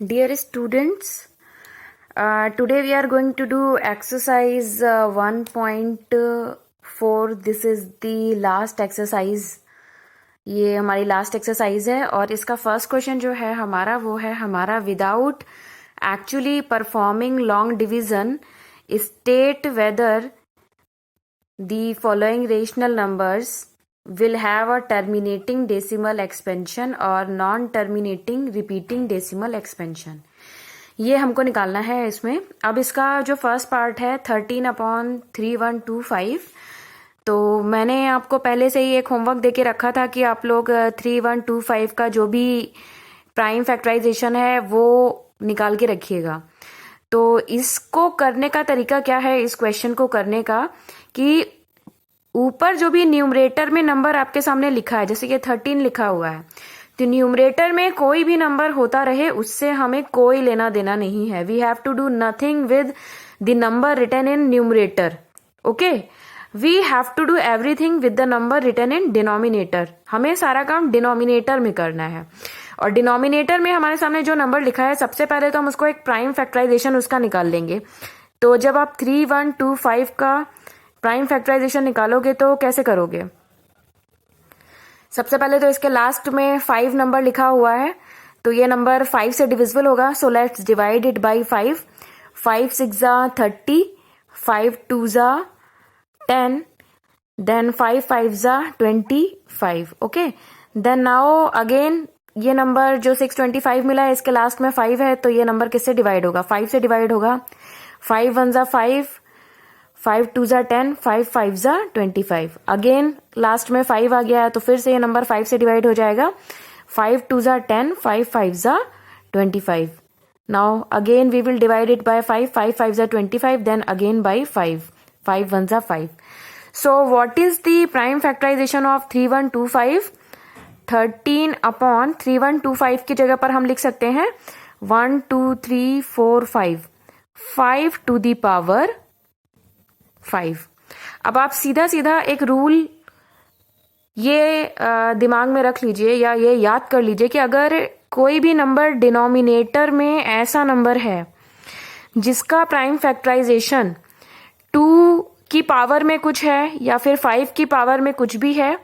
Dear students, today we are going to do exercise 1.4. This is the last exercise. ये हमारी last exercise है और इसका first question जो है हमारा वो है हमारा without actually performing long division state whether the following rational numbers will have a terminating decimal expansion or non-terminating repeating decimal expansion. ये हमको निकालना है इसमें. अब इसका जो फर्स्ट पार्ट है 13/3125, तो मैंने आपको पहले से ही एक होमवर्क देके रखा था कि आप लोग 3125 का जो भी प्राइम फैक्टराइजेशन है वो निकाल के रखिएगा. तो इसको करने का तरीका क्या है, इस क्वेश्चन को करने का, कि ऊपर जो भी न्यूमरेटर में नंबर आपके सामने लिखा है, जैसे कि 13 लिखा हुआ है, तो न्यूमरेटर में कोई भी नंबर होता रहे उससे हमें कोई लेना देना नहीं है. We have to do nothing with the number written in numerator. Okay, we have to do everything with the number written in denominator. हमें सारा काम डिनोमिनेटर में करना है. और डिनोमिनेटर में हमारे सामने जो नंबर लिखा है, सबसे पहले तो हम उसको एक प्राइम फैक्टराइजेशन उसका निकाल लेंगे. तो जब आप 3125 का प्राइम फैक्टराइजेशन निकालोगे तो कैसे करोगे? सबसे पहले तो इसके लास्ट में 5 नंबर लिखा हुआ है, तो ये नंबर 5 से डिविजिबल होगा. So let's divide it by 5. 5 6 जा 30, 5 2 जा 10, देन 5 5 जा 25. ओके, देन नाउ अगेन ये नंबर जो 625 मिला है, इसके लास्ट में 5 है, तो ये नंबर किससे डिवाइड होगा? 5 से डिवाइड होगा. 5 1 जा 5, 5 2 जा 10, 5 5 जा 25. अगेन लास्ट में 5 आ गया है, तो फिर से ये नंबर 5 से डिवाइड हो जाएगा. 5 2 जा 10, 5 5 जा 25. Now again we will divide it by 5, 5 5 जा 25, देन अगेन बाय 5, 5 1 जा 5. So what is the prime factorisation of 3125? 13/3125 की जगह पर हम लिख सकते हैं 1 2 3 4 5, 5 टू द पावर 5. अब आप सीधा सीधा एक रूल ये दिमाग में रख लीजिए या ये याद कर लीजिए कि अगर कोई भी नंबर डिनोमिनेटर में ऐसा नंबर है जिसका प्राइम फैक्टराइजेशन 2 की पावर में कुछ है या फिर 5 की पावर में कुछ भी है,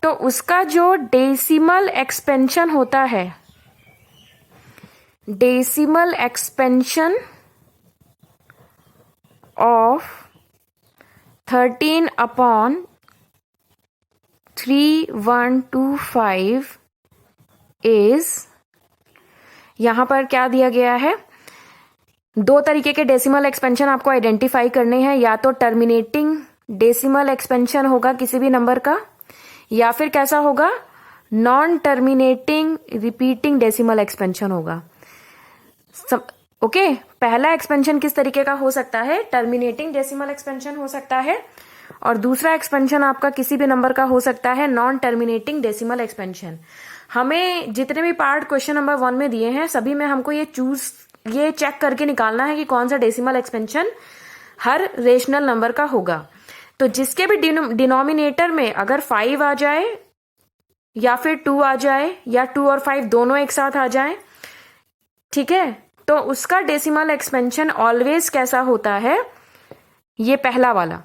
तो उसका जो डेसिमल एक्सपेंशन होता है, डेसिमल एक्सपेंशन ऑफ 13/3125 इज, यहां पर क्या दिया गया है, 2 तरीके के डेसिमल एक्सपेंशन आपको आइडेंटिफाई करने हैं. या तो टर्मिनेटिंग डेसिमल एक्सपेंशन होगा किसी भी नंबर का, या फिर कैसा होगा, non terminating repeating decimal expansion होगा. ओके, पहला एक्सपेंशन किस तरीके का हो सकता है? टर्मिनेटिंग डेसिमल एक्सपेंशन हो सकता है, और दूसरा एक्सपेंशन आपका किसी भी नंबर का हो सकता है नॉन टर्मिनेटिंग डेसिमल एक्सपेंशन. हमें जितने भी पार्ट क्वेश्चन नंबर 1 में दिए हैं, सभी में हमको ये चेक करके निकालना है कि कौन सा डेसिमल एक्सपेंशन हर रेशनल नंबर का होगा. तो जिसके भी डिनोमिनेटर में अगर 5 आ जाए या फिर 2 आ जाए या 2 और 5 दोनों एक साथ आ जाए, ठीक है, तो उसका डेसिमल एक्सपेंशन ऑलवेज कैसा होता है? ये पहला वाला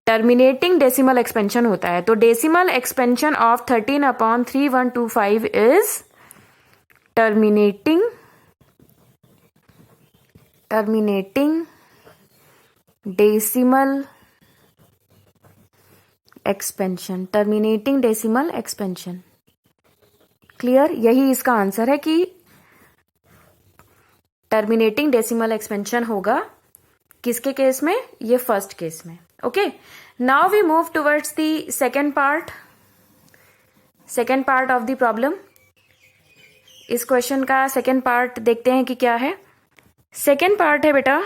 टर्मिनेटिंग डेसिमल एक्सपेंशन होता है. तो decimal expansion of 13/3125 is terminating decimal expansion. Terminating decimal expansion. Clear? यही इसका आंसर है कि टर्मिनेटिंग डेसिमल एक्सपेंशन होगा किसके केस में? ये फर्स्ट केस में. Okay, now we move towards the second part of the problem. इस क्वेश्चन का सेकेंड पार्ट देखते हैं कि क्या है. सेकेंड पार्ट है बेटा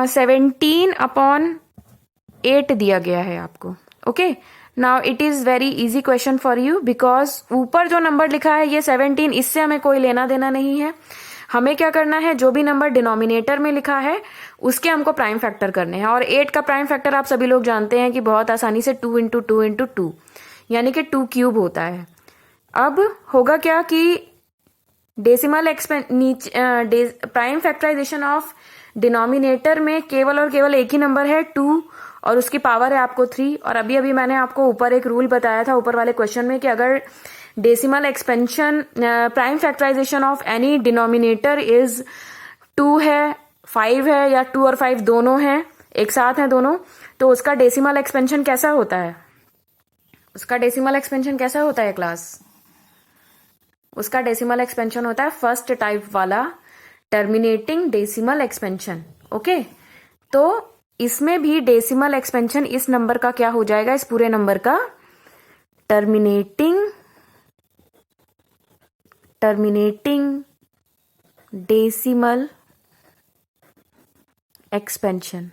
17/8 दिया गया है आपको. Okay, now it is very easy question for you because ऊपर जो नंबर लिखा है ये 17, इससे हमें कोई लेना देना नहीं है. हमें क्या करना है, जो भी नंबर डिनोमिनेटर में लिखा है उसके हमको प्राइम फैक्टर करने हैं. और 8 का प्राइम फैक्टर आप सभी लोग जानते हैं कि बहुत आसानी से 2 × 2 × 2 यानी कि 2 क्यूब होता है. अब होगा क्या कि decimal prime factorisation of denominator में केवल और केवल एक ही नंबर है 2 और उसकी पावर है आपको 3। और अभी अभी मैंने आपको ऊपर एक रूल बताया था ऊपर वाले क्वेश्चन में कि अगर decimal expansion prime factorisation of any denominator is 2 है, 5 है या 2 और 5 दोनों हैं, एक साथ हैं दोनों, तो उसका डेसिमल एक्सपेंशन कैसा होता है? उसका डेसिमल एक्सपेंशन कैसा होता है क्लास? उसका डेसिमल एक्सपेंशन होता है फर्स्ट टाइप वाला टर्मिनेटिंग डेसिमल एक्सपेंशन। ओके, तो इसमें भी डेसिमल एक्सपेंशन इस नंबर का क्या हो जाएगा? इस पूरे नंबर का terminating decimal expansion.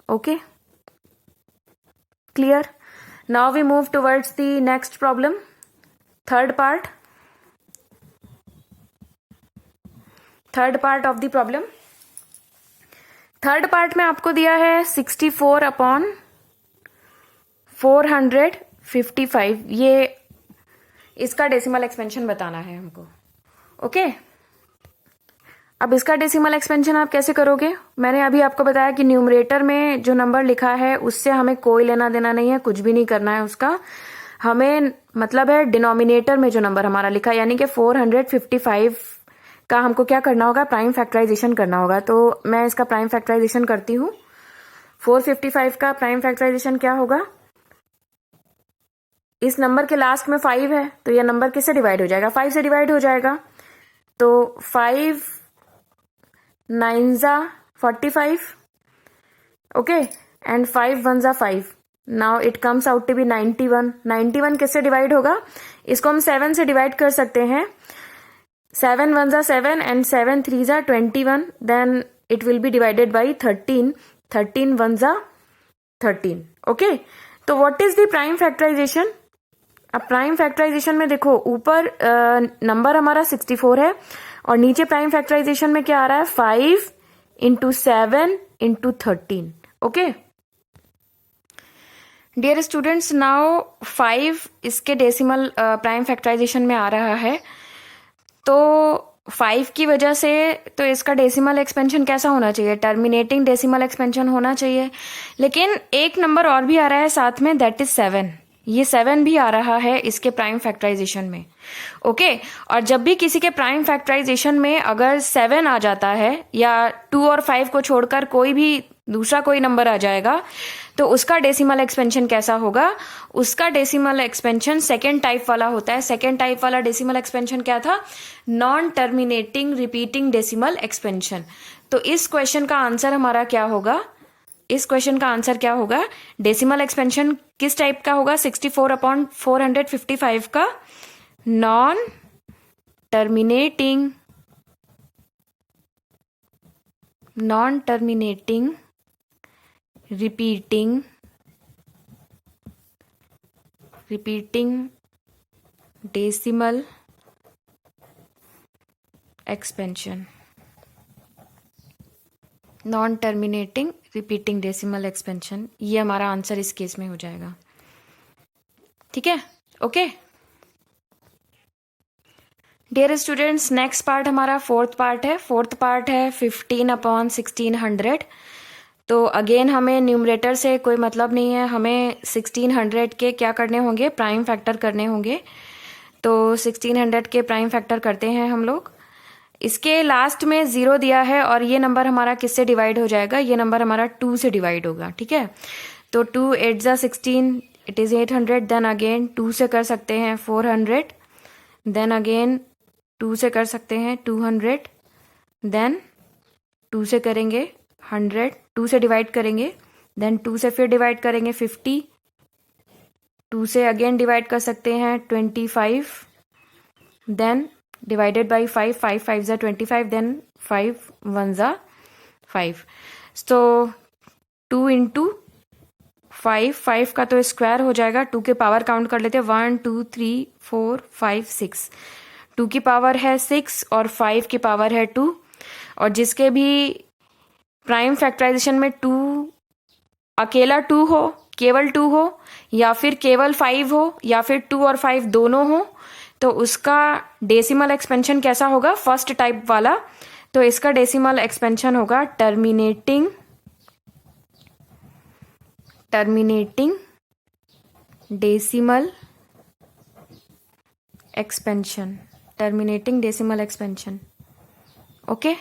Okay, clear? Now we move towards the next problem, third part of the problem. Third part में आपको दिया है 64/455, ये इसका डेसिमल एक्सपेंशन बताना है हमको। ओके, अब इसका डेसिमल एक्सपेंशन आप कैसे करोगे? मैंने अभी आपको बताया कि न्यूमरेटर में जो नंबर लिखा है उससे हमें कोई लेना देना नहीं है, कुछ भी नहीं करना है उसका। हमें मतलब है डिनोमिनेटर में जो नंबर हमारा लिखा है यानी कि 455 का हमको क्या करना होगा? प्राइम फैक्टराइजेशन करना होगा। तो मैं इसका प्राइम फैक्टराइजेशन करती हूँ। 455 का प्राइम फैक्टराइजेशन क्या होगा? इस नंबर के लास्ट में 5 है तो यह नंबर किससे डिवाइड हो जाएगा? 5 से डिवाइड हो जाएगा। तो 5 9 जा 45, ओके, एंड 5 1 जा 5। Now it comes out to be 91। 91 किससे डिवाइड होगा? इसको हम 7 से डिवाइड कर सकते हैं। 7 1 जा 7 एंड 7 3 जा 21, then it will be divided by 13। 13 1 जा 13। ओके, तो what is the prime factorisation? अब प्राइम फैक्टराइजेशन में देखो ऊपर नंबर हमारा 64 है और नीचे प्राइम फैक्टराइजेशन में क्या आ रहा है? 5 into 7 into 13। Okay dear students, now 5 इसके डेसिमल प्राइम फैक्टराइजेशन में आ रहा है, तो 5 की वजह से तो इसका डेसिमल एक्सपेंशन कैसा होना चाहिए? टर्मिनेटिंग डेसिमल एक्सपेंशन होना चाहिए। लेकिन एक नंबर और भी आ रहा है साथ में, दैट इज 7। ये 7 भी आ रहा है इसके प्राइम फैक्टराइजेशन में। ओके, और जब भी किसी के प्राइम फैक्टराइजेशन में अगर 7 आ जाता है या 2 और 5 को छोड़कर कोई भी दूसरा कोई नंबर आ जाएगा तो उसका डेसिमल एक्सपेंशन कैसा होगा? उसका डेसिमल एक्सपेंशन सेकेंड टाइप वाला होता है। सेकेंड टाइप वाला डेसिमल एक्सपेंशन क्या था? Non terminating repeating decimal expansion. तो इस क्वेश्चन का आंसर हमारा क्या होगा? इस क्वेश्चन का आंसर क्या होगा? डेसिमल एक्सपेंशन किस टाइप का होगा? 64/455 का non terminating repeating decimal expansion. Non terminating repeating decimal expansion, ये हमारा आंसर इस केस में हो जाएगा। ठीक है, okay dear students, next part हमारा फोर्थ पार्ट है। फोर्थ पार्ट है 15/1600। तो अगेन हमें न्यूमरेटर से कोई मतलब नहीं है, हमें 1600 के क्या करने होंगे? प्राइम फैक्टर करने होंगे। तो 1600 के प्राइम फैक्टर करते हैं हम लोग। इसके लास्ट में 0 दिया है और ये नंबर हमारा किससे डिवाइड हो जाएगा? ये नंबर हमारा 2 से डिवाइड होगा। ठीक है, तो 2 8 जा 16, इट इज 800। देन अगेन 2 से कर सकते हैं 400, देन अगेन 2 से कर सकते हैं 200, देन 2 से करेंगे 100, 2 से डिवाइड करेंगे, देन 2 से फिर डिवाइड करेंगे 50, 2 से अगेन डिवाइड कर सकते हैं 25, देन डिवाइडेड बाई 5, 5 5 जा 25, देन 5 1 जा 5। तो 2 इंटू 5, 5 का तो स्क्वायर हो जाएगा। 2 के पावर काउंट कर लेते हैं, 1 2 3 4 5 6। 2 की पावर है 6 और 5 की पावर है 2। और जिसके भी प्राइम फैक्टराइजेशन में 2 अकेला 2 हो, केवल 2 हो, या फिर केवल 5 हो, या फिर 2 और 5 दोनों हो, तो तो उसका डेसिमल एक्सपेंशन कैसा होगा, फर्स्ट टाइप वाला, तो इसका डेसिमल एक्सपेंशन होगा terminating decimal expansion, terminating decimal expansion. Okay.